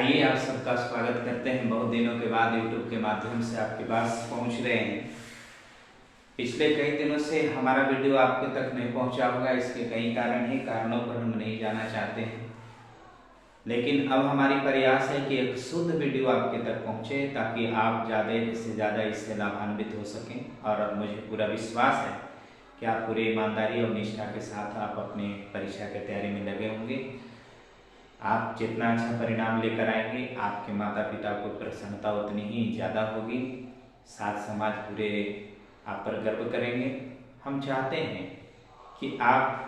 आइए आप सबका स्वागत करते हैं। बहुत दिनों के बाद YouTube के माध्यम से आपके पास पहुंच रहे हैं। पिछले कई दिनों से हमारा वीडियो आपके तक नहीं पहुंचा होगा, इसके कई कारण हैं। कारणों पर हम नहीं जाना चाहते हैं, लेकिन अब हमारी प्रयास है कि एक शुद्ध वीडियो आपके तक पहुंचे ताकि आप ज़्यादा से ज़्यादा इससे लाभान्वित हो सकें। और मुझे पूरा विश्वास है कि आप पूरी ईमानदारी और निष्ठा के साथ आप अपने परीक्षा की तैयारी में लगे होंगे। आप जितना अच्छा परिणाम लेकर आएंगे, आपके माता पिता को प्रसन्नता उतनी ही ज़्यादा होगी। साथ समाज पूरे आप पर गर्व करेंगे। हम चाहते हैं कि आप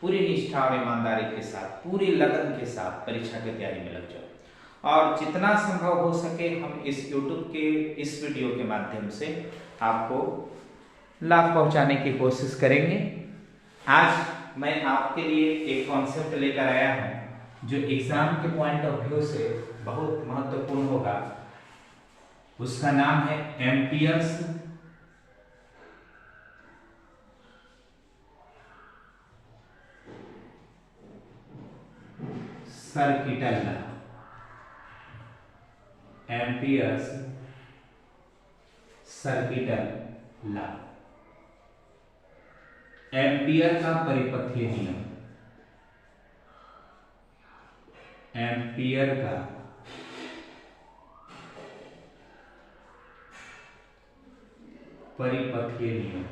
पूरी निष्ठा और ईमानदारी के साथ, पूरी लगन के साथ परीक्षा की तैयारी में लग जाओ और जितना संभव हो सके हम इस YouTube के इस वीडियो के माध्यम से आपको लाभ पहुंचाने की कोशिश करेंगे। आज मैं आपके लिए एक कॉन्सेप्ट लेकर आया हूं जो एग्जाम के पॉइंट ऑफ व्यू से बहुत महत्वपूर्ण होगा। उसका नाम है amperes circuital law. Amperes circuital law, ampere का परिपथीय नियम। एम्पियर का परिपथीय नियम।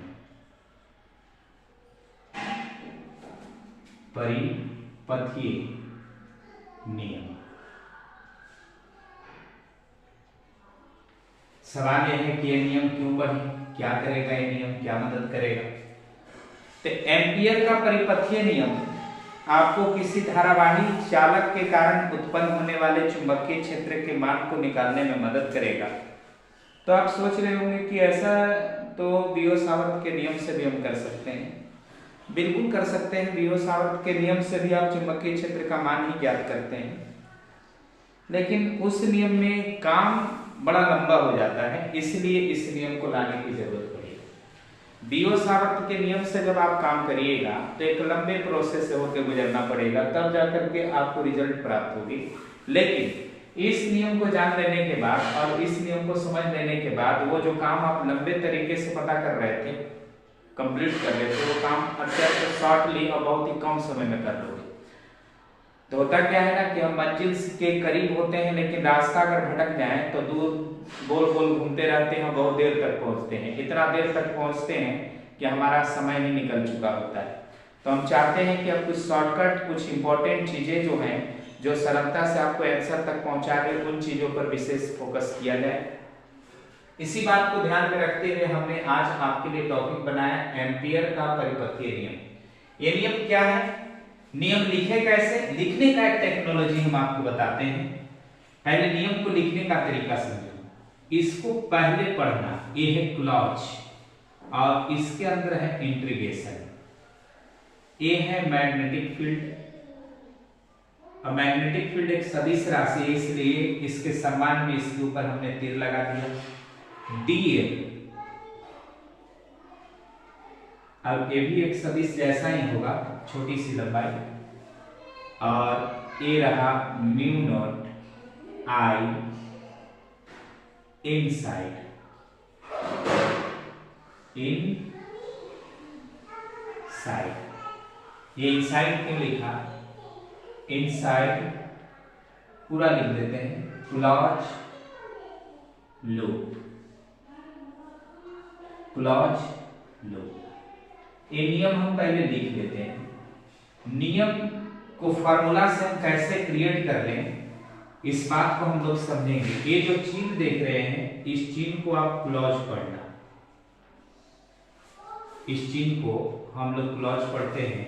परिपथीय नियम। सवाल यह है कि यह नियम क्यों पढ़े, क्या करेगा यह नियम, क्या मदद करेगा। तो एम्पियर का परिपथीय नियम आपको किसी धारावाही चालक के कारण उत्पन्न होने वाले चुंबकीय क्षेत्र के मान को निकालने में मदद करेगा। तो आप सोच रहे होंगे कि ऐसा तो बियो-सावर्त के नियम से भी हम कर सकते हैं। बिल्कुल कर सकते हैं, बियो-सावर्त के नियम से भी आप चुंबकीय क्षेत्र का मान ही ज्ञात करते हैं, लेकिन उस नियम में काम बड़ा लंबा हो जाता है, इसलिए इस नियम को लाने की जरूरत पड़ी। बियो-सावर्त के नियम से जब आप काम करिएगा तो एक लंबे प्रोसेस से होकर गुजरना पड़ेगा, तब जाकर के आपको रिजल्ट प्राप्त होगी। लेकिन इस नियम को जान लेने के बाद और इस नियम को समझ लेने के बाद वो जो काम आप लंबे तरीके से पता कर रहे थे, कंप्लीट कर रहे थे, वो काम अत्यंत शॉर्टली और बहुत ही कम समय में कर लोगे। तो होता क्या है ना कि हम मंजिल के करीब होते हैं, लेकिन रास्ता अगर भटक जाए तो दूर गोल गोल घूमते रहते हैं, बहुत देर तक पहुंचते हैं। इतना देर तक पहुंचते हैं कि हमारा समय ही निकल चुका होता है। तो हम चाहते हैं कि अब कुछ शॉर्टकट, कुछ इंपॉर्टेंट चीजें जो हैं, जो सरलता से आपको आंसर तक पहुंचा दे, उन चीजों पर विशेष फोकस किया जाए। इसी बात को ध्यान में रखते हुए हमने आज आपके लिए टॉपिक बनाया एम्पियर का परिपथीय नियम। ये नियम क्या है, नियम लिखे कैसे, लिखने का एक टेक्नोलॉजी हम आपको बताते हैं। पहले नियम को लिखने का तरीका समझो। इसको पहले पढ़ना, ये है क्लॉज और इसके अंदर है इंट्रीगेशन। ये है मैग्नेटिक फील्ड। अब मैग्नेटिक फील्ड एक सदिश राशि है, इसलिए इसके सम्मान में इसके ऊपर हमने तीर लगा दिया dl। अब ये भी एक सदिश जैसा ही होगा, छोटी सी लंबाई, और ये रहा म्यू नॉट I इनसाइड। ये इनसाइड क्यों लिखा, इनसाइड पूरा लिख देते हैं, क्लॉज लूप, क्लॉज लूप। ये नियम हम पहले लिख लेते हैं। नियम को फार्मूला से हम कैसे क्रिएट कर लें, इस बात को हम लोग समझेंगे। ये जो चिन्ह देख रहे हैं, इस चिन्ह को आप क्लॉज पढ़ना। इस चिन्ह को हम लोग क्लॉज पढ़ते हैं।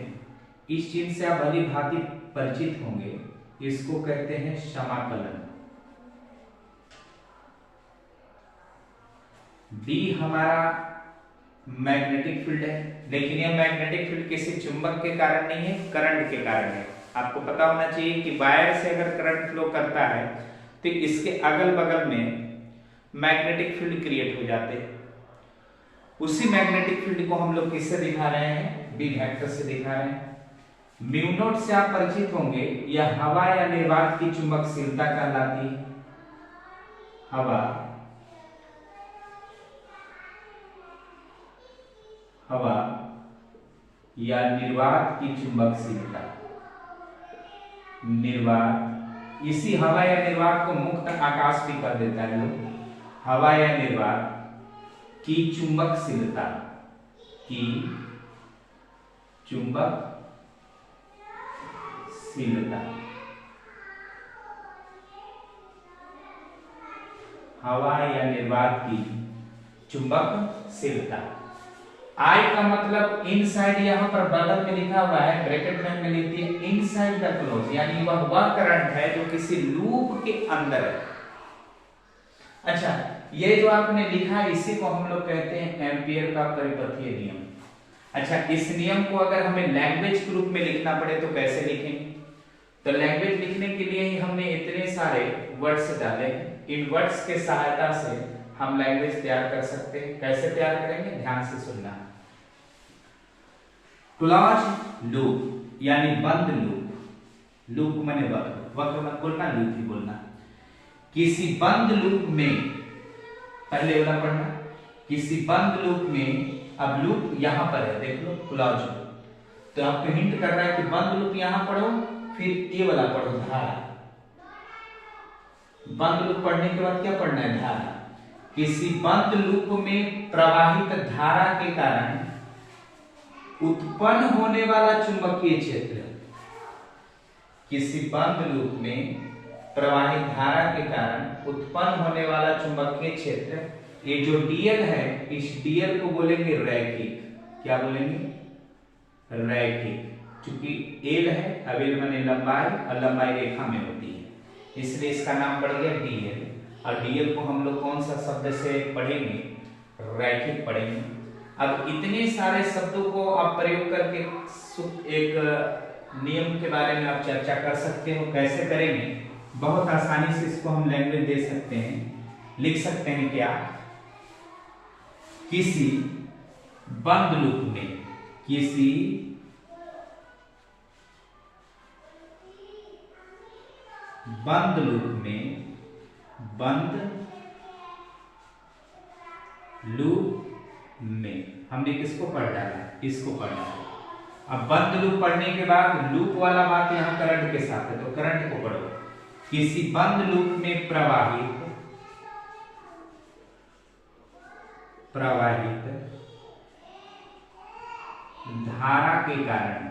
इस चिन्ह से आप भली भांति परिचित होंगे। इसको कहते हैं समाकलन। डी हमारा मैग्नेटिक फील्ड है, लेकिन यह मैग्नेटिक फील्ड किसी चुंबक के कारण नहीं है, करंट के कारण है। आपको पता होना चाहिए कि वायर से अगर करंट फ्लो करता है तो इसके अगल बगल में मैग्नेटिक फील्ड क्रिएट हो जाते हैं। उसी मैग्नेटिक फील्ड को हम लोग किससे दिखा रहे हैं, बी वेक्टर से दिखा रहे हैं। म्यू नॉट से आप परिचित होंगे, यह हवा या निर्वात की चुंबकशीलता कहलाती है। हवा या निर्वात की चुंबकशीलता, निर्वात, इसी हवा या निर्वात को मुक्त आकाश भी कर देता है लोग। हवा या निर्वात की चुंबकशीलता, की चुंबकशीलता, हवा या निर्वात की चुंबकशीलता। आई का मतलब इनसाइड, यहां पर बगल में लिखा हुआ है, ब्रैकेट में हमने लिख दिया इनसाइड द क्लोज, यानी वह करंट है जो किसी लूप के अंदर है। अच्छा, ये जो आपने लिखा इसी को हम लोग कहते हैं एम्पियर का परिपथीय नियम। अच्छा, इस नियम को अगर हमें लैंग्वेज के रूप में लिखना पड़े तो कैसे लिखेंगे? तो लैंग्वेज लिखने के लिए ही हमने इतने सारे वर्ड्स डाले। इन वर्ड्स के सहायता से हम लैंग्वेज तैयार कर सकते हैं। कैसे तैयार करेंगे, ध्यान से सुनना। क्लोज लूप यानी बंद लूप, लूप माने वक्र, वक्र मत बोलना, लूप ही बोलना। किसी बंद लूप में, पहले वाला पढ़ना, किसी बंद लूप में, अब लूप यहां पर है, देख लो क्लोज लूप, तो आपको हिंट कर रहा है कि बंद लूप यहां पढ़ो, फिर ये वाला पढ़ो धारा। बंद लूप पढ़ने के बाद क्या पढ़ना है, धारा। किसी बंद लूप में प्रवाहित धारा के कारण उत्पन्न होने वाला चुंबकीय क्षेत्र, किसी बंद लूप में प्रवाहित धारा के कारण उत्पन्न होने वाला चुंबकीय क्षेत्र, ये जो डीएल है, इस डीएल को बोलेंगे रैखिक। क्या बोलेंगे, रैखिक। चूंकि एल है, अब एल माने लंबाई, और लंबाई रेखा में होती है, इसलिए इसका नाम पड़ गया डीएल। और डीएल को हम लोग कौन सा शब्द से पढ़ेंगे, रैखिक पढ़ेंगे। अब इतने सारे शब्दों को आप प्रयोग करके एक नियम के बारे में आप चर्चा कर सकते हो। कैसे करेंगे, बहुत आसानी से इसको हम लैंग्वेज दे सकते हैं, लिख सकते हैं क्या, किसी बंद लूप में, किसी बंद लूप में, बंद लूप में हमने किसको पढ़ डाला, इसको पढ़ डाला। अब बंद लूप पढ़ने के बाद लूप वाला बात यहां करंट के साथ है, तो करंट को पढ़ो। किसी बंद लूप में प्रवाहित धारा के कारण,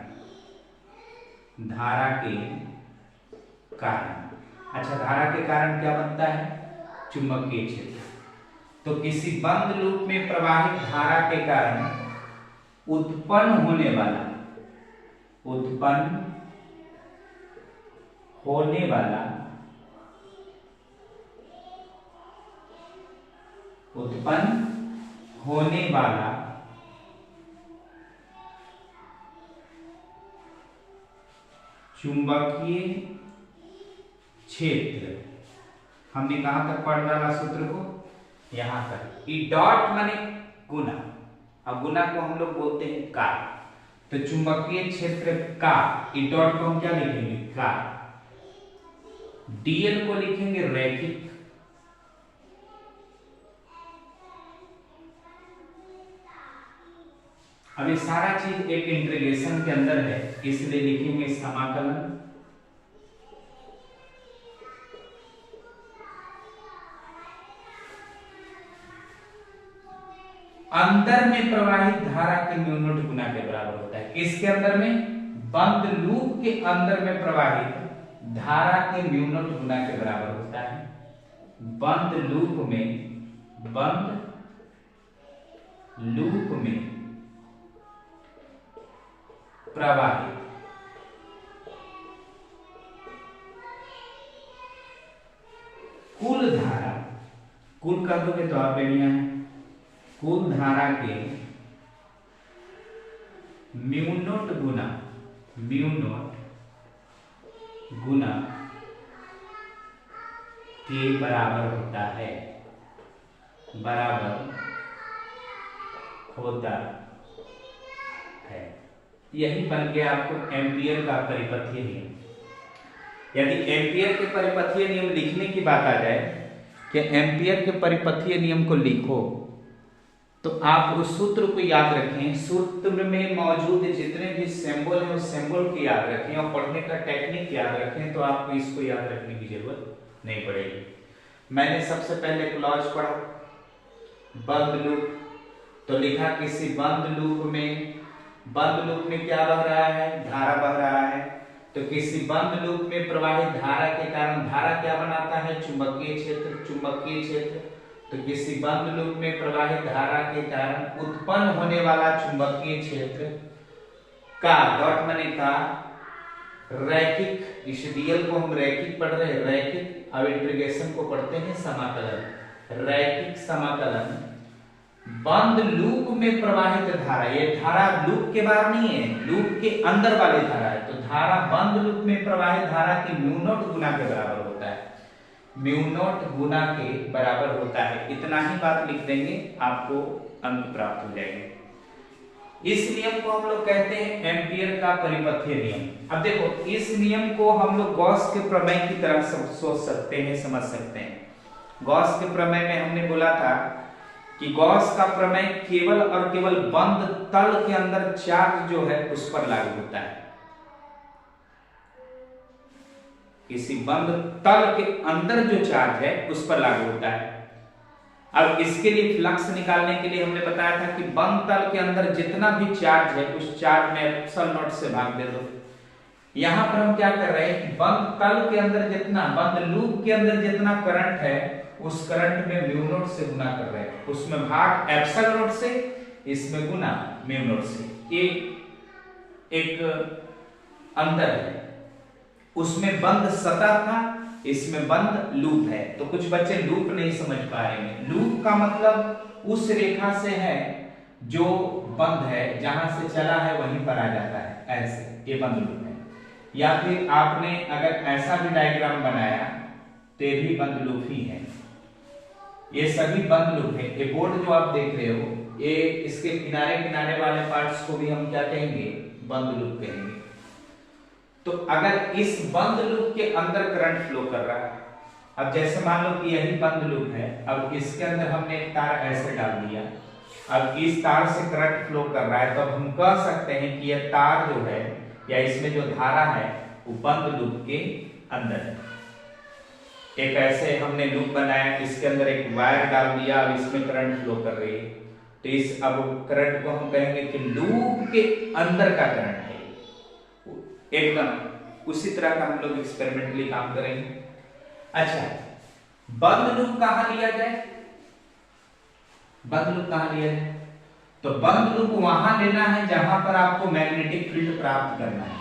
धारा के कारण, अच्छा धारा के कारण क्या बनता है, चुंबकीय क्षेत्र। तो किसी बंद लूप में प्रवाहित धारा के कारण उत्पन्न होने वाला, उत्पन्न होने वाला, उत्पन्न होने वाला चुंबकीय क्षेत्र, हमने कहां तक पढ़ डाला सूत्र को, यहां तक। ई डॉट माने गुना, अब गुना को हम लोग बोलते हैं का, तो चुंबकीय क्षेत्र का, ई डॉट को हम क्या लिखेंगे, का। डीएल को लिखेंगे रैखिक, अब ये सारा चीज एक इंटीग्रेशन के अंदर है, इसलिए लिखेंगे समाकलन। अंदर में प्रवाहित धारा के म्यू नॉट गुना के बराबर होता है। किसके अंदर में, बंद लूप के अंदर में प्रवाहित धारा के म्यू नॉट गुना के बराबर होता है। बंद लूप में, बंद लूप में प्रवाहित कुल धारा, कुल कर दोगे तो आप बढ़िया है, कुल धारा के म्यू नॉट गुना, म्यू नॉट गुना के बराबर होता है, बराबर होता है। यही बन गया आपको एम्पियर का परिपथीय नियम। यदि एम्पियर के परिपथीय नियम लिखने की बात आ जाए कि एम्पियर के परिपथीय नियम को लिखो, तो आप उस सूत्र को याद रखें, सूत्र में मौजूद जितने भी सिंबल हैं उस सिंबल को याद रखें और पढ़ने का टेक्निक याद रखें, तो आपको इसको याद रखने की जरूरत नहीं पड़ेगी। मैंने सबसे पहले क्लॉज पढ़ा, बंद लूप, तो लिखा किसी बंद लूप में क्या बह रहा है, धारा बह रहा है। तो किसी बंद लूप में प्रवाहित धारा के कारण धारा क्या बनाता है, चुंबकीय क्षेत्र। तो किसी बंद लूप में प्रवाहित धारा के कारण उत्पन्न होने वाला चुंबकीय क्षेत्र का डॉट माने का रैखिक, इस डीएल को हम रैखिक पढ़ रहे हैं, रैखिक, अब इंटीग्रेशन को पढ़ते हैं समाकलन, रैखिक समाकलन बंद लूप में प्रवाहित धारा, ये धारा लूप के बाहर नहीं है, लूप के अंदर वाली धारा है। तो धारा बंद लूप में प्रवाहित धारा की म्यू नॉट गुना के बराबर होता है, म्यू नॉट गुना के बराबर होता है। इतना ही बात लिख देंगे, आपको अंक प्राप्त हो जाएंगे। इस नियम को हम लोग कहते हैं एम्पियर का परिपथीय नियम। अब देखो, इस नियम को हम लोग गॉस के प्रमेय की तरह सोच सकते हैं, समझ सकते हैं। गॉस के प्रमेय में हमने बोला था कि गॉस का प्रमेय केवल और केवल बंद तल के अंदर चार्ज जो है उस पर लागू होता है। किसी बंद तल के अंदर जो चार्ज है उस पर लागू होता है। अब इसके लिए फ्लक्स निकालने के लिए हमने बताया था कि बंद तल के अंदर जितना भी चार्ज है उस चार्ज में एप्सिलॉन नॉट से भाग दे दो। यहां पर हम क्या कर रहे हैं कि बंद तल के अंदर जितना, बंद लूप के अंदर जितना करंट है उस करंट में म्यू नॉट से गुना कर रहे हैं, उसमें भाग एप्सिलॉन नॉट से, इसमें गुना म्यू नॉट से। ये एक अंतर है, उसमें बंद सतह था, इसमें बंद लूप है। तो कुछ बच्चे लूप नहीं समझ पा रहे हैं। लूप का मतलब उस रेखा से है जो बंद है, जहां से चला है वहीं पर आ जाता है, ऐसे ये बंद लूप है। या फिर आपने अगर ऐसा भी डायग्राम बनाया तो ये भी बंद लूप ही है, ये सभी बंद लूप है। ये बोर्ड जो आप देख रहे हो, ये इसके किनारे किनारे वाले पार्ट्स को भी हम क्या कहेंगे, बंद लूप कहेंगे। तो अगर इस बंद लूप के अंदर करंट फ्लो कर रहा है, अब जैसे मान लो कि यही बंद लूप है, अब इसके अंदर हमने एक तार ऐसे डाल दिया, अब इस तार से करंट फ्लो कर रहा है, तो अब हम कह सकते हैं कि यह तार जो है या इसमें जो धारा है वो बंद लूप के अंदर है। एक ऐसे हमने लूप बनाया, इसके अंदर एक वायर डाल दिया, अब इसमें करंट फ्लो कर रही है, तो इस अब करंट को हम कहेंगे कि लूप के अंदर का करंट है। एकदम उसी तरह का हम लोग एक्सपेरिमेंटली काम करेंगे। अच्छा, बंद लूप कहां लिया जाए, बंद लूप कहां लिया जाए, तो बंद लूप वहां लेना है जहां पर आपको मैग्नेटिक फील्ड प्राप्त करना है।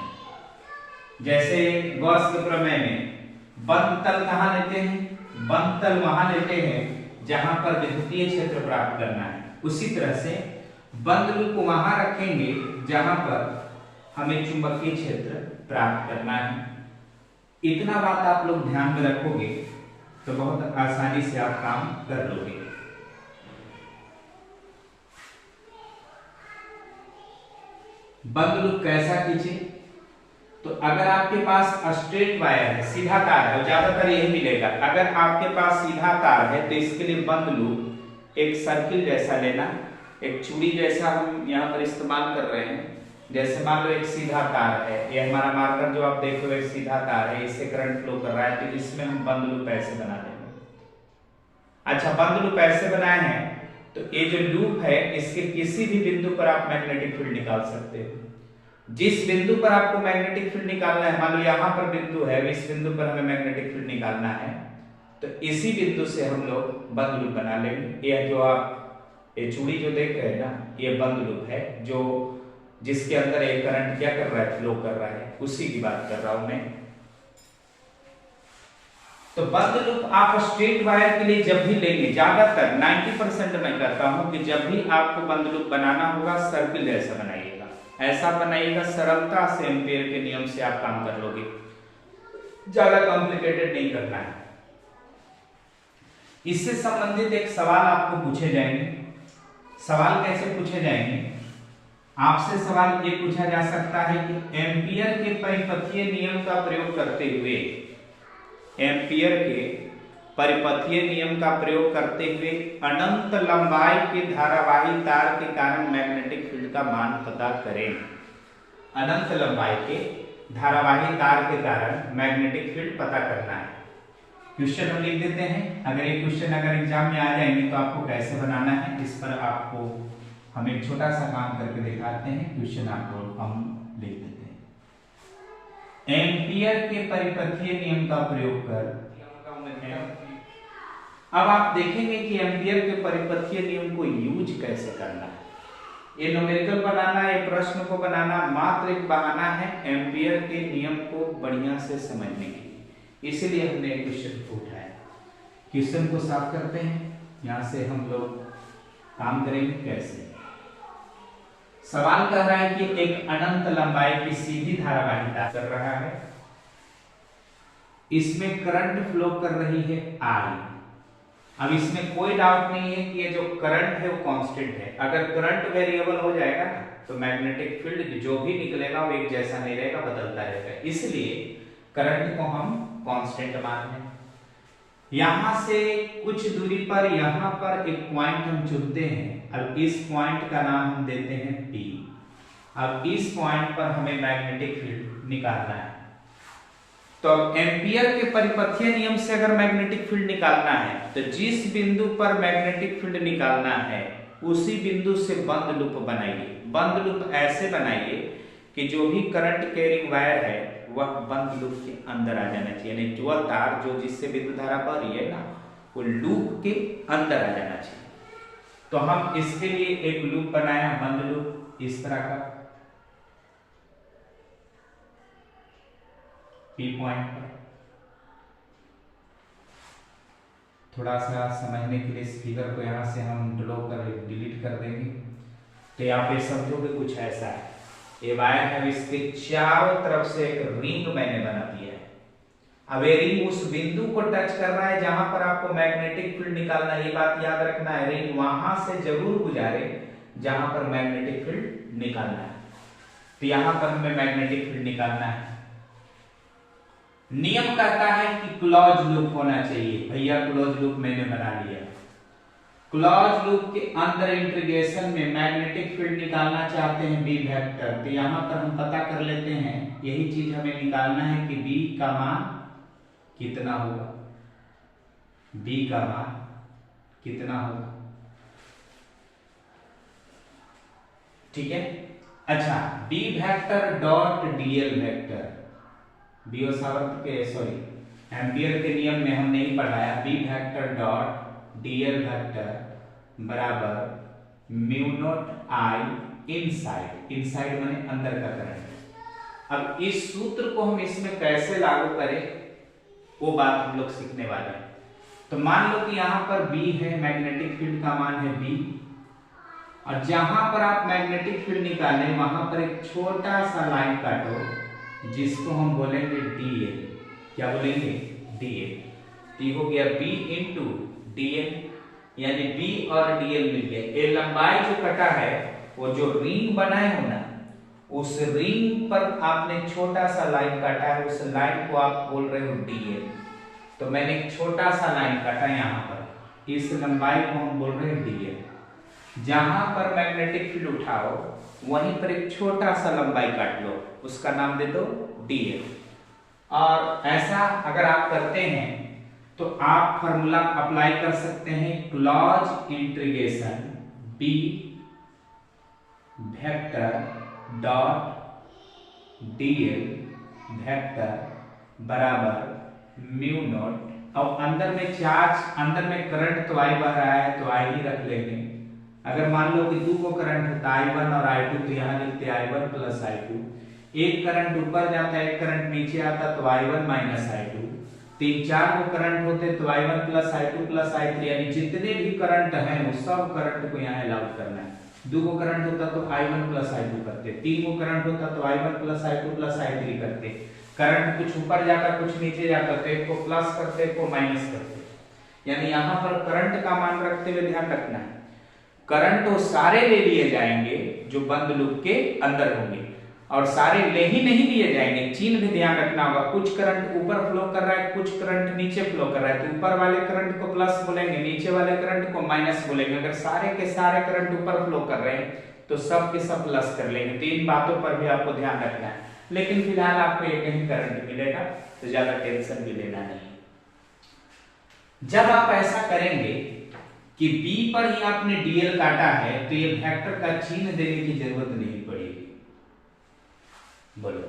जैसे गॉस के प्रमेय में बंद तल कहां लेते हैं, बंद तल वहां लेते हैं जहां पर विद्युतीय क्षेत्र प्राप्त करना है। उसी तरह से बंद लूप वहां रखेंगे जहां पर हमें चुंबकीय क्षेत्र प्राप्त करना है। इतना बात आप लोग ध्यान में रखोगे तो बहुत आसानी से आप काम कर लोगे। बंद लूप कैसा कीजिए, तो अगर आपके पास स्ट्रेट वायर है, सीधा तार है, ज्यादातर यही मिलेगा। अगर आपके पास सीधा तार है तो इसके लिए बंद लूप एक सर्किल जैसा लेना, एक चूड़ी जैसा हम यहाँ पर इस्तेमाल कर रहे हैं। जैसे मान लो एक सीधा तार है, ये हमारा मार्कर जो आप देख रहे हो एक सीधा तार है, इससे करंट फ्लो कर रहा है, तो इसमें हम बंद लूप ऐसे बना देंगे। अच्छा, बंद लूप ऐसे बनाए हैं तो ये जो लूप है इसके किसी भी बिंदु पर आप मैग्नेटिक फील्ड निकाल सकते हो। जिस बिंदु पर आपको मैग्नेटिक फील्ड निकालना है, मान लो यहाँ पर बिंदु है, इस बिंदु पर हमें मैग्नेटिक फील्ड निकालना है, तो इसी बिंदु से हम लोग बंद लूप बना लेंगे। ये जो आप ये चूड़ी जो देख रहे हैं ना, ये बंद लूप है, जो जिसके अंदर एक करंट क्या कर रहा है, फ्लो कर रहा है, उसी की बात कर रहा हूं मैं। तो बंद लूप आप स्ट्रेट वायर के लिए जब भी लेंगे, ज्यादातर 90% मैं कहता हूं कि जब भी आपको बंद लूप बनाना होगा सर्किल जैसा बनाइएगा, ऐसा बनाइएगा, सरलता से एम्पियर के नियम से आप काम कर लोगे, ज्यादा कॉम्प्लिकेटेड नहीं करना है। इससे संबंधित एक सवाल आपको पूछे जाएंगे। सवाल कैसे पूछे जाएंगे आपसे सवाल ये पूछा जा सकता है कि एम्पियर के परिपथीय नियम का प्रयोग करते हुए, एम्पियर के परिपथीय नियम का प्रयोग करते हुए अनंत लंबाई के धारावाही तार के कारण मैग्नेटिक फील्ड का मान पता करें। अनंत लंबाई के धारावाही तार के कारण मैग्नेटिक फील्ड पता करना है। क्वेश्चन हम लिख देते हैं। अगर ये क्वेश्चन अगर एग्जाम में आ जाएंगे तो आपको कैसे बनाना है, इस पर आपको हम एक छोटा सा काम करके दिखाते हैं। क्वेश्चन आपको हम लिख देते हैं। एम्पियर के परिपथीय नियम का प्रयोग कर, अब आप देखेंगे कि एम्पियर के परिपथीय नियम को यूज कैसे करना है। ये न्यूमेरिकल बनाना, ये प्रश्न को बनाना मात्र एक बहाना है एम्पियर के नियम को बढ़िया से समझने के लिए, इसलिए हमने क्वेश्चन को उठाया। क्वेश्चन को साफ करते हैं, यहां से हम लोग काम करेंगे कैसे। सवाल कह रहा है कि एक अनंत लंबाई की सीधी धारावाही तार कर रहा है, इसमें करंट फ्लो कर रही है I। अब इसमें कोई डाउट नहीं है कि ये जो करंट है वो कांस्टेंट है। अगर करंट वेरिएबल हो जाएगा ना तो मैग्नेटिक फील्ड जो भी निकलेगा वो एक जैसा नहीं रहेगा, बदलता रहेगा। इसलिए करंट को हम कांस्टेंट मान लें। यहां से कुछ दूरी पर यहां पर एक पॉइंट हम चुनते हैं। अब इस पॉइंट का नाम हम देते हैं P। अब इस पॉइंट पर हमें मैग्नेटिक फील्ड निकालना है। तो एम्पियर के परिपथीय नियम से अगर मैग्नेटिक फील्ड निकालना है तो जिस बिंदु पर मैग्नेटिक फील्ड निकालना है उसी बिंदु से बंद लूप बनाइए। बंद लूप ऐसे बनाइए कि जो भी करंट कैरिंग वायर है वह बंद लूप के अंदर आ जाना चाहिए, यानी जो तार जो जिससे विद्युत धारा बह रही है ना वो लूप के अंदर आ जाना चाहिए। तो हम इसके लिए एक लूप बनाया, बंद लूप इस तरह का P पॉइंट पर। थोड़ा सा समझने के लिए इस फिगर को यहां से हम ड्रॉ कर डिलीट कर देंगे। तो यहाँ पे समझोगे कुछ ऐसा है, ये वायर है, इसके चारों तरफ से एक रिंग मैंने बना दिया है। अब ये रिंग उस बिंदु को टच कर रहा है जहां पर आपको मैग्नेटिक फील्ड निकालना है। ये बात याद रखना है, रिंग वहां से जरूर गुजारे जहां पर मैग्नेटिक फील्ड निकालना है। तो यहां पर हमें मैग्नेटिक फील्ड निकालना है। नियम कहता है कि क्लोज लूप होना चाहिए। भैया क्लोज लूप मैंने बना लिया। क्लोज लूप के अंदर इंटीग्रेशन में मैग्नेटिक फील्ड निकालना चाहते हैं B वेक्टर, तो यहां पर हम पता कर लेते हैं, यही चीज हमें निकालना है कि B का मान कितना होगा। B का मान कितना होगा, ठीक है। अच्छा, B vector dot dl vector, Biot Savart के एम्पियर के नियम में हमने ही पढ़ाया, B vector dot dl vector बराबर mu naught I inside. Inside माने अंदर का करंट। अब इस सूत्र को हम इसमें कैसे लागू करें वो बात हम लोग सीखने वाले हैं। तो मान लो कि यहां पर B है, मैग्नेटिक फील्ड का मान है B, और जहां पर आप मैग्नेटिक फील्ड निकालें वहां पर एक छोटा सा लाइन काटो जिसको हम बोलेंगे dl। क्या बोलेंगे? dl। तो हो गया B इंटू dl, यानी B और dl मिल गया। ये लंबाई जो कटा है वो जो रिंग बनाए हो ना, उस रिंग पर आपने छोटा सा लाइन काटा है, उस लाइन को आप बोल रहे हो dl। तो मैंने एक छोटा सा लाइन काटा यहाँ पर, इस लंबाई को हम बोल रहे हैं dl। जहां पर मैग्नेटिक फील्ड उठाओ वहीं पर एक छोटा सा लंबाई काट लो, उसका नाम दे दो dl। और ऐसा अगर आप करते हैं तो आप फॉर्मूला अप्लाई कर सकते हैं, close integration B vector dot dl vector बराबर म्यू नॉट। अब अंदर में चार्ज, अंदर में करंट तो I बह रहा है तो I ही रख लेंगे। अगर मान लो कि दो को करंट होता I1 और I2 तो यहाँ लिखते I1 प्लस I2। एक करंट ऊपर जाता है, एक करंट नीचे आता तो I1 माइनस I2। तीन चार को करंट होते तो I1 plus I2 plus I3, यानी जितने भी करंट हैं वो सब करंट को यहाँ अलाउ करना है। दो को करंट होता तो I1 प्लस I2 करते, तीन को करंट होता तो I1 plus I2 plus I3 करते। करंट कुछ ऊपर जाता कुछ नीचे जाता तो एक को प्लस करते एक को माइनस करते, यानी यहाँ पर करंट का मान रखते हुए ध्यान रखना है करंट वो सारे ले लिए जाएंगे जो बंद लूप के अंदर होंगे, और सारे ले ही नहीं लिए जाएंगे। चीन भी ध्यान रखना होगा, कुछ करंट ऊपर फ्लो कर रहा है, कुछ करंट नीचे फ्लो कर रहा है, तो ऊपर वाले करंट को प्लस बोलेंगे, नीचे वाले करंट को माइनस बोलेंगे। अगर सारे के सारे करंट ऊपर फ्लो कर रहे हैं तो सब के सब प्लस कर लेंगे। तो इन बातों पर भी आपको ध्यान रखना है, लेकिन फिलहाल आपको एक ही करंट मिलेगा, तो ज्यादा टेंशन भी लेना नहीं। जब आप ऐसा करेंगे कि B पर ही आपने DL काटा है, तो ये वेक्टर का चिन्ह देने की जरूरत नहीं पड़ेगी। बोलो,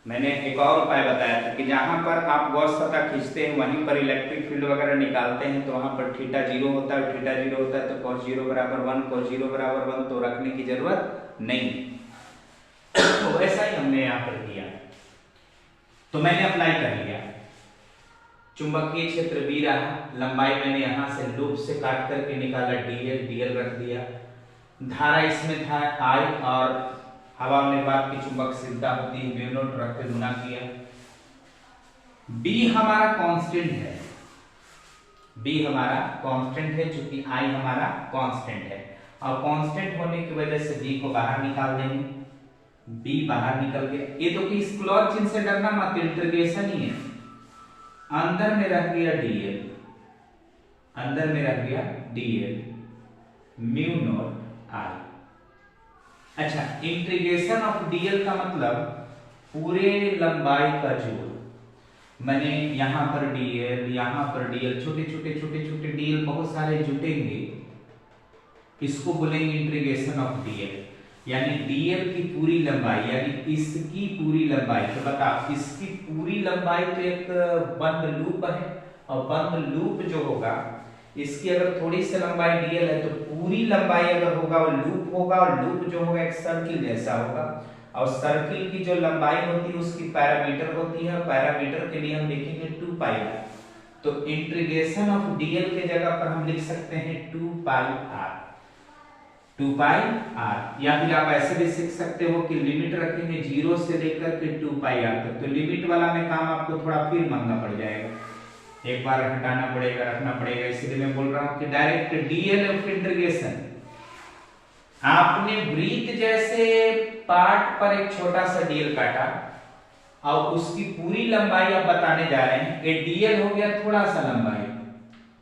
मैंने एक और उपाय बताया था कि जहां पर आप गॉस सतह खींचते हैं वहीं पर इलेक्ट्रिक फील्ड वगैरह निकालते हैं, तो वहां पर थीटा 0 होता है, थीटा 0 होता है तो cos 0 बराबर 1, cos 0 बराबर 1, तो रखने की जरूरत नहीं। तो वैसा ही हमने यहाँ पर किया, तो मैंने अप्लाई कर लिया। चुंबकीय क्षेत्र B रहा, लंबाई मैंने यहाँ से लूप से काट करके निकाला DL रख दिया। धारा इसमें था I, और हवा में बात की चुंबकशीलता होती है म्यू नॉट, रख के गुना किया। B हमारा कांस्टेंट है, B हमारा कांस्टेंट है, चूंकि I हमारा कांस्टेंट है, और कांस्टेंट होने की वजह से B को बाहर निकाल देंगे। B बाहर निकल गया। ये तो कि स्क्वायर चिन्ह से डरना मत, इंटीग्रेशन ही है। अंदर में रख गया DL, अंदर में रख गया DL म्यू नॉट I। अच्छा, इंटीग्रेशन ऑफ DL का मतलब पूरे लंबाई का जोड़। मैंने यहाँ पर DL, यहाँ पर DL, छोटे छोटे DL बहुत सारे जुटेंगे, इसको बोलेंगे इंटीग्रेशन ऑफ DL। यानी DL की पूरी लंबाई, यानी इसकी पूरी लंबाई। तो बताओ, इसकी पूरी लंबाई तो एक बंद लूप है, और बंद लूप जो होगा, इसकी अगर थोड़ी सी लंबाई DL है तो पूरी लंबाई अगर होगा वो लूप होगा, और लूप जो होगा एक सर्किल जैसा होगा, और सर्किल की जो लंबाई होती है उसकी पैरामीटर होती है, पैरामीटर के लिए हम लिखेंगे 2 पाई। तो इंटीग्रेशन ऑफ DL के जगह पर हम लिख सकते हैं 2 पाई r, 2 पाई r। या फिर आप ऐसे भी सीख सकते हो कि लिमिट रखेंगे 0 से लेकर के 2 पाई r तक। तो लिमिट वाला में काम आपको थोड़ा फिर महंगा पड़ जाएगा, एक बार हटाना पड़ेगा, रखना पड़ेगा, इसलिए मैं बोल रहा हूं कि डायरेक्ट DL ऑफ इंटीग्रेशन। आपने वृत्त जैसे पार्ट पर एक छोटा सा DL काटा, और उसकी पूरी लंबाई आप बताने जा रहे हैं। ये DL हो गया थोड़ा सा लंबाई,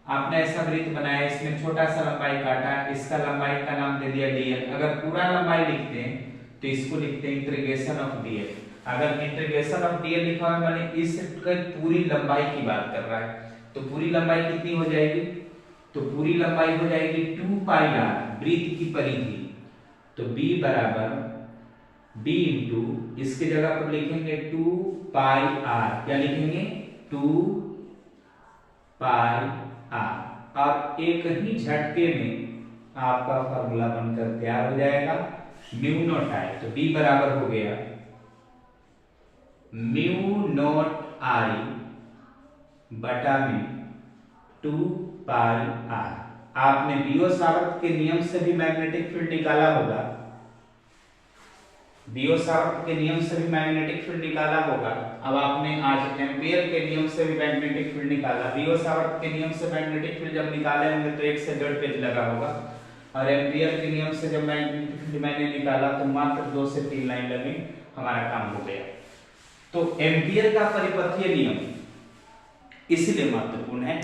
आपने ऐसा वृत्त बनाया, इसमें छोटा सा लंबाई काटा, इसका लंबाई का नाम दे दिया DL। अगर पूरा लंबाई लिखते हैं तो इसको लिखते हैं इंटीग्रेशन ऑफ DL। अगर इंटीग्रेशन ऑफ DL लिखा है माने इस पूरी लंबाई की बात कर रहा है, तो पूरी लंबाई कितनी हो जाएगी? तो पूरी लंबाई हो जाएगी 2 पाई r, वृत्त की परिधि। तो B बराबर B इंटू, इसके जगह पर लिखेंगे 2 पाई r, क्या लिखेंगे? 2 पाई r, और एक ही झटके में आपका फॉर्मूला बनकर तैयार हो जाएगा, म्यू नॉट I। तो B बराबर हो गया म्यू नॉट I बटा में 2 पाई r। आपने बियो-सावर्त के नियम से भी मैग्नेटिक फील्ड निकाला होगा, बियो-सावर्त के नियम से भी मैग्नेटिक फील्ड निकाला होगा। अब आपने आज एम्पियर के नियम से भी मैग्नेटिक फील्ड निकाला। बियो-सावर्त के नियम से मैग्नेटिक फील्ड जब निकाले होंगे तो 1 से 1.5 पेज लगा होगा, और एम्पियर के नियम से जब मैग्नेटिक फील्ड मैंने निकाला तो मात्र 2 से 3 लाइन लगी, हमारा काम हो गया। तो एम्पियर का परिपथीय नियम इसलिए महत्वपूर्ण है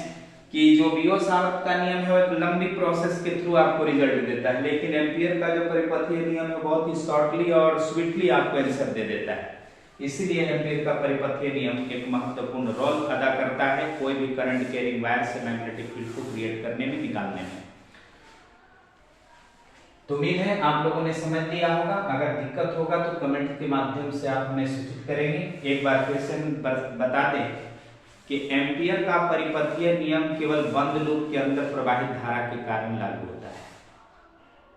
कि जो बियो-सावर्त का नियम है वो एक लंबी प्रोसेस के थ्रू आपको रिजल्ट देता है, लेकिन एम्पियर का जो परिपथीय नियम है बहुत ही शॉर्टली और स्वीटली आपको आंसर दे देता है। इसीलिए एम्पियर का परिपथीय नियम एक महत्वपूर्ण रोल अदा करता है कोई भी करंट कैरिंग वायर से मैग्नेटिक फील्ड को क्रिएट करने में, निकालने में। तो उम्मीद है आप लोगों ने समझ लिया होगा। अगर दिक्कत होगा तो कमेंट के माध्यम से आप हमें सूचित करेंगे। एक बार फिर से बता दें कि एम्पियर का परिपथीय नियम केवल बंद लूप के अंदर प्रवाहित धारा के कारण लागू होता है।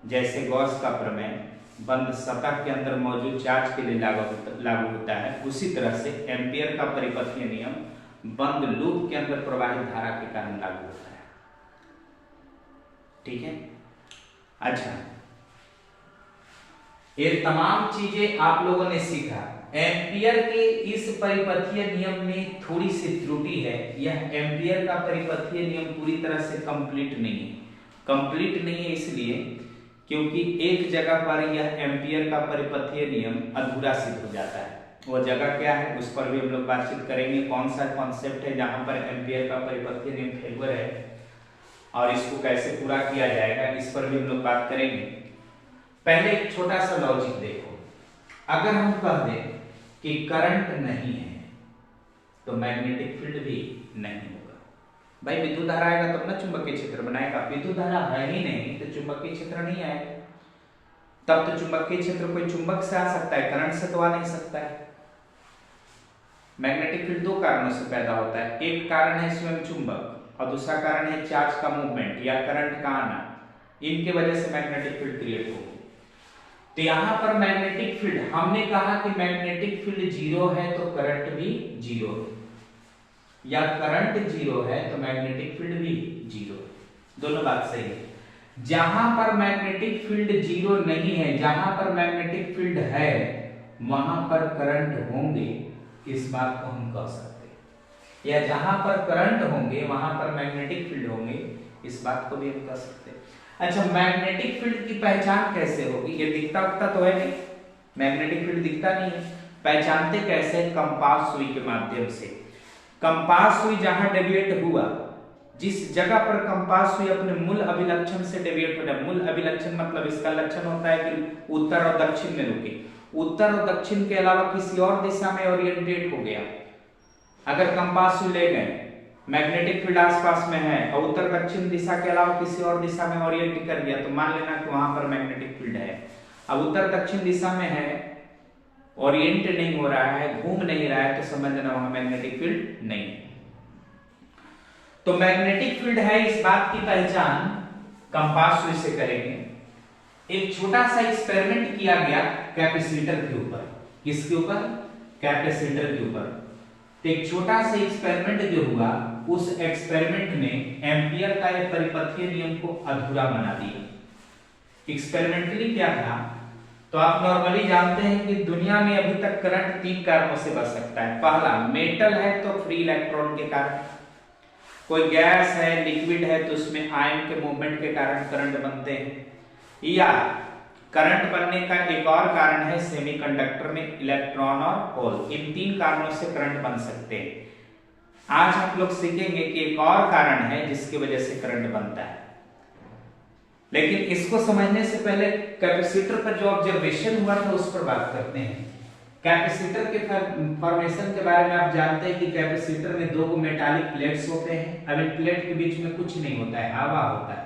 जैसे गॉस का प्रमेय बंद सतह के अंदर मौजूद चार्ज के लिए लागू होता है, उसी तरह से एम्पियर का परिपथीय नियम बंद लूप के अंदर प्रवाहित धारा के कारण लागू होता है। ठीक है, अच्छा, ये तमाम चीजें आप लोगों ने सीखा। एम्पियर के इस परिपथीय नियम में थोड़ी सी त्रुटि है, यह एम्पियर का परिपथीय नियम पूरी तरह से कंप्लीट नहीं है। कंप्लीट नहीं है इसलिए क्योंकि एक जगह पर यह एम्पियर का परिपथीय नियम अधूरा सिद्ध हो जाता है। वो जगह क्या है उस पर भी हम लोग बातचीत करेंगे। कौन सा कॉन्सेप्ट है जहां पर एम्पियर का परिपथीय नियम फेल्युअर है और इसको कैसे पूरा किया जाएगा, इस पर भी हम लोग बात करेंगे। पहले एक छोटा सा लॉजिक देखो, अगर हम कह दें कि करंट नहीं है तो मैग्नेटिक फील्ड भी नहीं होगा। भाई विद्युत धारा आएगा तब ना चुंबकीय क्षेत्र बनाएगा, विद्युत धारा है ही नहीं तो चुंबकीय क्षेत्र नहीं आएगा। तब तो चुंबकीय क्षेत्र कोई चुंबक से आ सकता है, करंट से तो आ नहीं सकता है। मैग्नेटिक फील्ड दो कारणों से पैदा होता है, एक कारण है स्वयं चुंबक और दूसरा कारण है चार्ज का मूवमेंट या करंट का आना। इनके वजह से मैग्नेटिक फील्ड क्रिएट होगी। तो यहां पर मैग्नेटिक फील्ड, हमने कहा कि मैग्नेटिक फील्ड जीरो है तो करंट भी जीरो है, या करंट जीरो है तो मैग्नेटिक फील्ड भी जीरो है। दोनों बात सही है। जहां पर मैग्नेटिक फील्ड जीरो नहीं है, जहां पर मैग्नेटिक फील्ड है वहां पर करंट होंगे, इस बात को हम कह सकते हैं। या जहां पर करंट होंगे वहां पर मैग्नेटिक फील्ड होंगे, इस बात को भी हम कह सकते हैं। अच्छा, मैग्नेटिक फील्ड की पहचान कैसे होगी? ये दिखता उखता तो है नहीं, मैग्नेटिक फील्ड दिखता नहीं है, पहचानते कैसे? कंपास सुई के माध्यम से। कंपास सुई जहां डेविएट हुआ, जिस जगह पर कंपास सुई अपने मूल अभिलक्षण से डेविएट हो रहा है, मूल अभिलक्षण मतलब इसका लक्षण होता है कि उत्तर और दक्षिण में रुके, उत्तर और दक्षिण के अलावा किसी और दिशा में ओरिएंटेट हो गया। अगर कंपास सुई ले गए, मैग्नेटिक फील्ड आसपास में है और उत्तर दक्षिण दिशा के अलावा किसी और दिशा में ओरिएंट कर दिया, तो मान लेना कि वहां पर मैग्नेटिक फील्ड है। अब उत्तर दक्षिण दिशा में है, ओरिएंट नहीं हो रहा है, घूम नहीं रहा है, तो समझना वहां मैग्नेटिक फील्ड नहीं है। तो मैग्नेटिक फील्ड है, इस बात की पहचान कंपास सुई से करेंगे। एक छोटा सा एक्सपेरिमेंट किया गया कैपेसिटर के ऊपर। किसके ऊपर? कैपेसिटर के ऊपर। तो एक छोटा सा एक्सपेरिमेंट जो हुआ, उस एक्सपेरिमेंट ने एम्पियर का एक परिपथीय नियम को अधूरा बना दिया। एक्सपेरिमेंटली क्या था? तो आप नॉर्मली जानते हैं कि दुनिया में अभी तक करंट 3 कारणों से बच सकता है। पहला, मेटल है तो फ्री इलेक्ट्रॉन के कारण, कोई गैस है, लिक्विड है तो उसमें आयन के मूवमेंट के कारण करंट बनते हैं, या करंट बनने का एक और कारण है सेमीकंडक्टर में इलेक्ट्रॉन और होल। इन 3 कारणों से करंट बन सकते हैं। आज हम लोग सीखेंगे कि एक और कारण है जिसकी वजह से करंट बनता है, लेकिन इसको समझने से पहले कैपेसिटर पर जो ऑब्जर्वेशन हुआ था उस पर बात करते हैं। कैपेसिटर के फॉर्मेशन के बारे में आप जानते हैं कि कैपेसिटर में 2 मेटालिक प्लेट्स होते हैं। अब इन प्लेट के बीच में कुछ नहीं होता है, हवा होता है,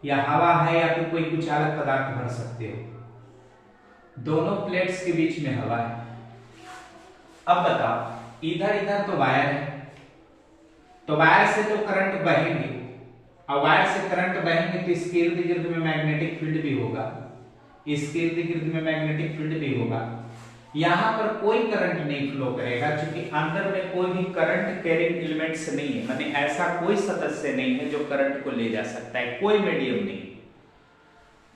या हवा है या फिर कोई कुछ अलग पदार्थ भर सकते हो। दोनों प्लेट्स के बीच में हवा है। अब बताओ, इधर इधर तो वायर है, तो वायर से तो करंट बहेंगे, और वायर से करंट बहेंगे तो इसके इर्द गिर्द में मैग्नेटिक फील्ड भी होगा, इसके इर्द गिर्द में मैग्नेटिक फील्ड भी होगा। यहां पर कोई करंट नहीं फ्लो करेगा क्योंकि अंदर में कोई भी करंट कैरिंग एलिमेंट्स नहीं है, माने ऐसा कोई सदस्य नहीं है जो करंट को ले जा सकता है, कोई मीडियम नहीं,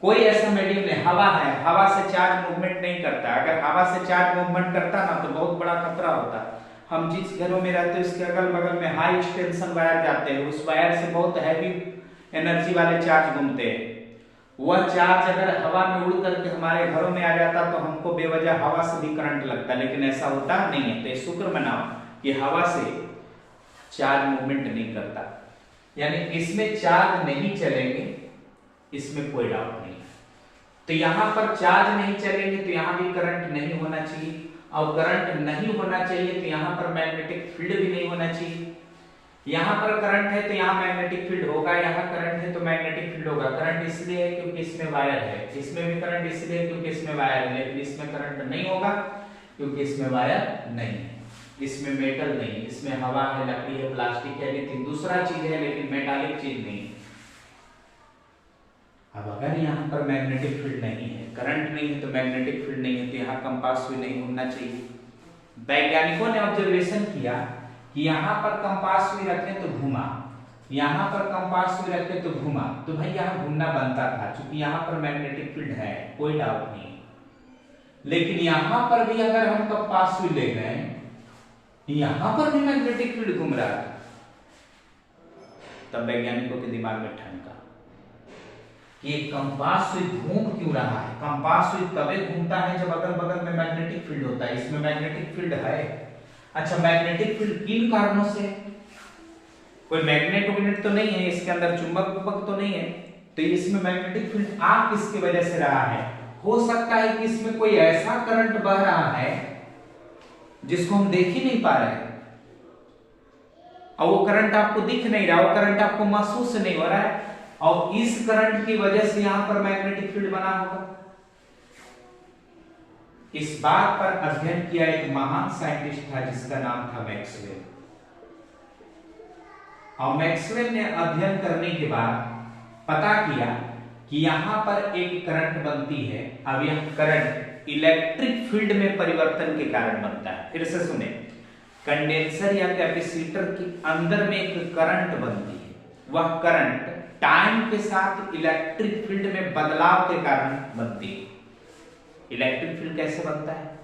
कोई ऐसा मीडियम नहीं। हवा है, हवा से चार्ज मूवमेंट नहीं करता। अगर हवा से चार्ज मूवमेंट करता ना तो बहुत बड़ा खतरा होता। हम जिस घरों में रहते हैं उसके अगल बगल में हाई टेंशन वायर जाते हैं, उस वायर से बहुत हैवी एनर्जी वाले चार्ज घूमते हैं। वह चार्ज अगर हवा में उड़ करके हमारे घरों में आ जाता तो हमको बेवजह हवा से भी करंट लगता, लेकिन ऐसा होता नहीं है। तो शुक्र मनाओ कि हवा से चार्ज मूवमेंट नहीं करता, यानी इसमें चार्ज नहीं चलेंगे, इसमें कोई डाउट नहीं। तो यहां पर चार्ज नहीं चलेंगे तो यहां भी करंट नहीं होना चाहिए, और करंट नहीं होना चाहिए तो यहां पर मैग्नेटिक फील्ड भी नहीं होना चाहिए। यहां पर करंट है तो यहां मैग्नेटिक फील्ड होगा, यहां करंट है तो मैग्नेटिक फील्ड होगा। करंट इसलिए है क्योंकि इसमें वायर है, इसमें भी करंट इसलिए है क्योंकि इसमें वायर है, लेकिन इसमें करंट नहीं होगा क्योंकि इसमें वायर नहीं है, इसमें मेटल नहीं, इसमें हवा है, लकड़ी है, प्लास्टिक है, लेकिन दूसरा चीज है, लेकिन मेटालिक चीज नहीं है। अब अगर यहाँ पर मैग्नेटिक फील्ड नहीं है, करंट नहीं है तो मैग्नेटिक फील्ड नहीं है, तो यहाँ कंपास सुई नहीं घूमना चाहिए। वैज्ञानिकों ने ऑब्जर्वेशन किया कि यहाँ पर कंपास सुई रखें तो घूमा, यहाँ पर कंपास सुई रखें तो घूमा, तो भाई यहाँ घूमना बनता था क्योंकि यहाँ पर मैग्नेटिक फील्ड है, कोई डाउट नहीं। लेकिन यहाँ पर भी अगर हम कंपास सुई ले गए, यहाँ पर भी मैग्नेटिक फील्ड घूम रहा था, तब वैज्ञानिकों के दिमाग में ठनका, कि कंपास सुई घूम क्यों रहा है। कंपास सुई तबे घूमता है जब अगल बगल में मैग्नेटिक फील्ड होता है। इसमें मैग्नेटिक फील्ड है। अच्छा, मैग्नेटिक फील्ड किन कारणों से? कोई मैग्नेट तो नहीं है इसके अंदर, चुंबक तो नहीं है, तो इसमें मैग्नेटिक फील्ड आ किसकी वजह से रहा है? हो सकता है कि इसमें कोई ऐसा करंट बह रहा है जिसको हम देख ही नहीं पा रहे हैं, और वो करंट आपको दिख नहीं रहा, वो करंट आपको महसूस नहीं हो रहा है, और इस करंट की वजह से यहां पर मैग्नेटिक फील्ड बना होगा। इस बात पर अध्ययन किया एक महान साइंटिस्ट था जिसका नाम था मैक्सवेल। और मैक्सवेल ने अध्ययन करने के बाद पता किया कि यहां पर एक करंट बनती है। अब यह करंट इलेक्ट्रिक फील्ड में परिवर्तन के कारण बनता है। फिर से सुने, कंडेंसर या कैपेसिटर के अंदर में एक करंट बनती है। वह करंट टाइम के साथ इलेक्ट्रिक फील्ड में बदलाव के कारण बनती है। इलेक्ट्रिक फील्ड कैसे बनता है?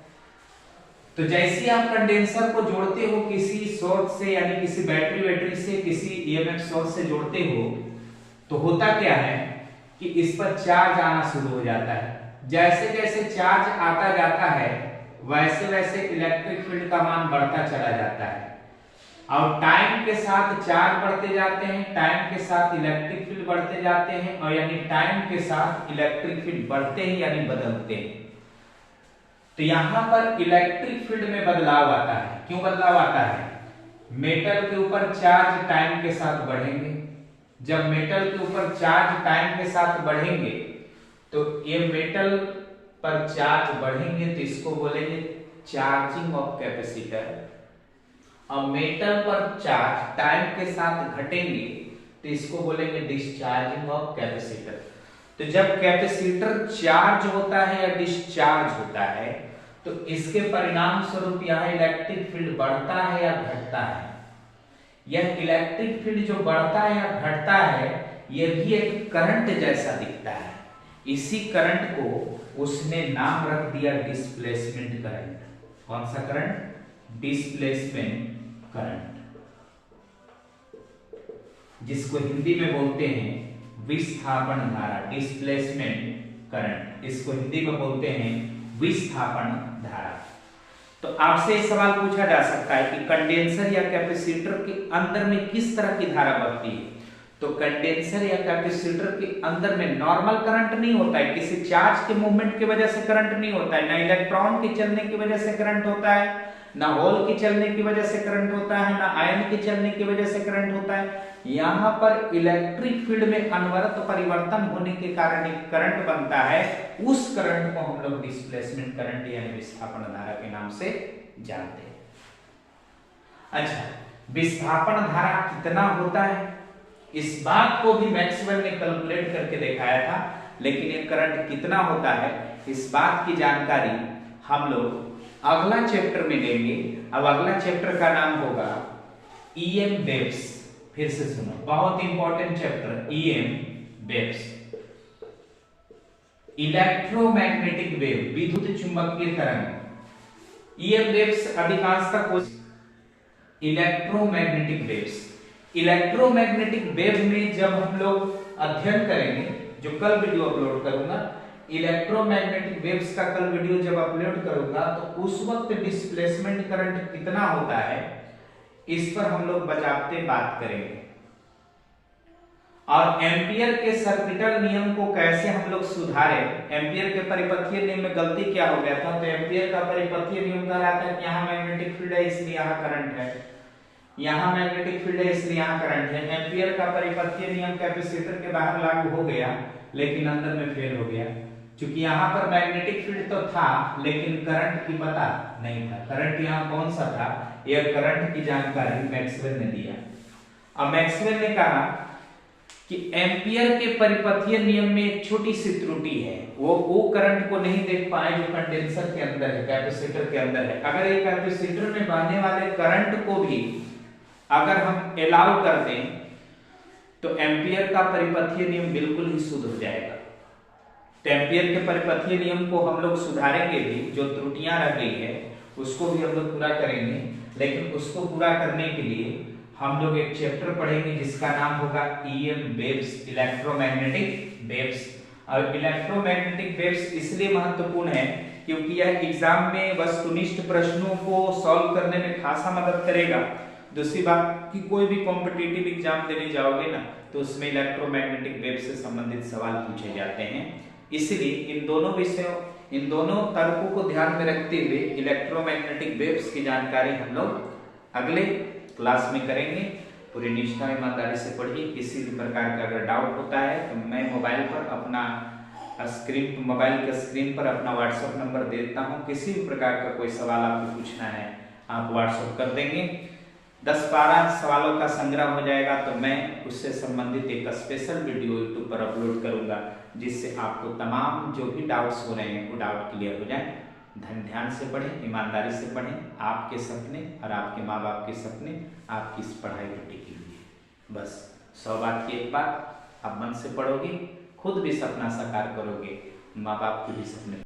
तो जैसे आप कंडेंसर को जोड़ते हो किसी सोर्स से, यानी किसी बैटरी से, किसी ईएमएफ सोर्स से जोड़ते हो, तो होता क्या है कि इस पर चार्ज आना शुरू हो जाता है। जैसे जैसे चार्ज आता जाता है वैसे वैसे इलेक्ट्रिक फील्ड का मान बढ़ता चला जाता है, और टाइम के साथ चार्ज बढ़ते जाते हैं, टाइम के साथ इलेक्ट्रिक फील्ड बढ़ते जाते हैं, और यानी टाइम के साथ इलेक्ट्रिक फील्ड बढ़ते हैं यानी बदलते हैं। तो यहां पर इलेक्ट्रिक फील्ड में बदलाव आता है। क्यों बदलाव आता है? मेटल के ऊपर चार्ज टाइम के साथ बढ़ेंगे। जब मेटल के ऊपर चार्ज टाइम के साथ बढ़ेंगे तो ये मेटल पर चार्ज बढ़ेंगे तो इसको बोलेंगे चार्जिंग ऑफ कैपेसिटर, और मेटल पर चार्ज टाइम के साथ घटेंगे तो इसको बोलेंगे डिस्चार्जिंग ऑफ कैपेसिटर। तो जब कैपेसिटर चार्ज होता है या डिस्चार्ज होता है तो इसके परिणाम स्वरूप यहाँ इलेक्ट्रिक फील्ड बढ़ता है या घटता है। यह इलेक्ट्रिक फील्ड जो बढ़ता है या घटता है यह भी एक करंट जैसा दिखता है। इसी करंट को उसने नाम रख दिया डिस्प्लेसमेंट करंट। कौन सा करंट? डिस्प्लेसमेंट करंट, जिसको हिंदी में बोलते हैं विस्थापन धारा। डिस्प्लेसमेंट करंट, इसको हिंदी में बोलते हैं विस्थापन धारा। तो आपसे सवाल पूछा जा सकता है कि कंडेंसर या कैपेसिटर के अंदर में किस तरह की धारा बहती है? तो कंडेंसर या कैपेसिटर के अंदर में नॉर्मल करंट नहीं होता है, किसी चार्ज के मूवमेंट की वजह से करंट नहीं होता है, ना इलेक्ट्रॉन के चलने की वजह से करंट होता है, ना होल के चलने की वजह से करंट होता है, ना आयन के चलने की वजह से करंट होता है। यहाँ पर इलेक्ट्रिक फील्ड में अनवरत परिवर्तन होने के कारण एक करंट बनता है। उस करंट को हम लोग डिस्प्लेसमेंट करंट यानी विस्थापन धारा के नाम से जानते हैं। अच्छा, विस्थापन धारा कितना होता है इस बात को भी मैक्सवेल ने कैलकुलेट करके दिखाया था, लेकिन ये करंट कितना होता है इस बात की जानकारी हम लोग अगला चैप्टर में लेंगे। अब अगला चैप्टर का नाम होगा ईएम वेव्स। फिर से सुनो, बहुत important chapter EM waves, electromagnetic wave, विद्युत चुंबकीय तरंग। ईएम वेव्स अधिकांशतः इलेक्ट्रोमैग्नेटिक वेव्स। इलेक्ट्रोमैग्नेटिक वेव में जब हम लोग अध्ययन करेंगे, जो कल वीडियो अपलोड करूंगा, इलेक्ट्रोमैग्नेटिक वेव्स का कल वीडियो जब अपलोड करूंगा तो उस वक्त डिस्प्लेसमेंट करंट कितना होता है इस पर हम लोग बजाते बात करेंगे, और एम्पियर के सर्किटल नियम को कैसे हम लोग सुधारे। एम्पियर के परिपथीय नियम में गलती क्या हो गया था? तो एम्पियर का परिपथीय नियम कह रहा था कि यहाँ मैग्नेटिक फील्ड है इसलिए यहाँ करंट है, यहाँ मैग्नेटिक फील्ड है इसलिए यहाँ करंट है। एम्पियर का परिपथीय नियम कैपेसिटर के बाहर लागू हो गया लेकिन अंदर में फेल हो गया, क्योंकि यहाँ पर मैग्नेटिक फील्ड तो था लेकिन करंट की पता नहीं था। करंट यहाँ कौन सा था, यह करंट की जानकारी मैक्सवेल ने दिया। अब मैक्सवेल ने कहा कि एम्पियर के परिपथीय नियम में एक छोटी सी त्रुटि है, वो करंट को नहीं देख पाए जो कंडेंसर के अंदर है, कैपेसिटर के अंदर है। अगर एक कैपेसिटर में बहने वाले करंट को भी अगर हम अलाउ कर दें तो एम्पियर का परिपथीय नियम बिल्कुल ही शुद्ध हो जाएगा। तो एम्पियर के परिपथीय नियम को हम लोग सुधारेंगे भी, जो त्रुटियां रह गई है उसको भी हम लोग पूरा करेंगे, लेकिन उसको पूरा करने के लिए हम लोग एक चैप्टर पढ़ेंगे जिसका नाम होगा EM वेव्स, इलेक्ट्रोमैग्नेटिक वेव्स। और इलेक्ट्रोमैग्नेटिक वेव्स इसलिए महत्वपूर्ण है क्योंकि यह एग्जाम में वस्तुनिष्ठ प्रश्नों को सॉल्व करने में खासा मदद करेगा। दूसरी बात कि कोई भी कॉम्पिटिटिव एग्जाम देने जाओगे ना तो उसमें इलेक्ट्रोमैग्नेटिक वेव से संबंधित सवाल पूछे जाते हैं। इसलिए इन दोनों विषयों, इन दोनों तर्कों को ध्यान में रखते हुए इलेक्ट्रोमैग्नेटिक वेव्स की जानकारी हम लोग अगले क्लास में करेंगे। पूरी निष्ठा ईमानदारी से पढ़िए। किसी भी प्रकार का अगर डाउट होता है तो मैं मोबाइल पर अपना मोबाइल के स्क्रीन पर अपना व्हाट्सएप नंबर दे देता हूँ। किसी भी प्रकार का कोई सवाल आपको पूछना है आप व्हाट्सएप कर देंगे। 10-12 सवालों का संग्रह हो जाएगा तो मैं उससे संबंधित एक स्पेशल वीडियो यूट्यूब पर अपलोड करूंगा जिससे आपको तमाम जो भी डाउट्स हो रहे हैं वो डाउट क्लियर हो जाए। ध्यान से पढ़ें, ईमानदारी से पढ़ें। आपके सपने और आपके माँ बाप के सपने आपकी इस पढ़ाई पर टिकी हुई है। बस 100 बात की एक बात, आप मन से पढ़ोगे, खुद भी सपना साकार करोगे, माँ बाप के भी सपने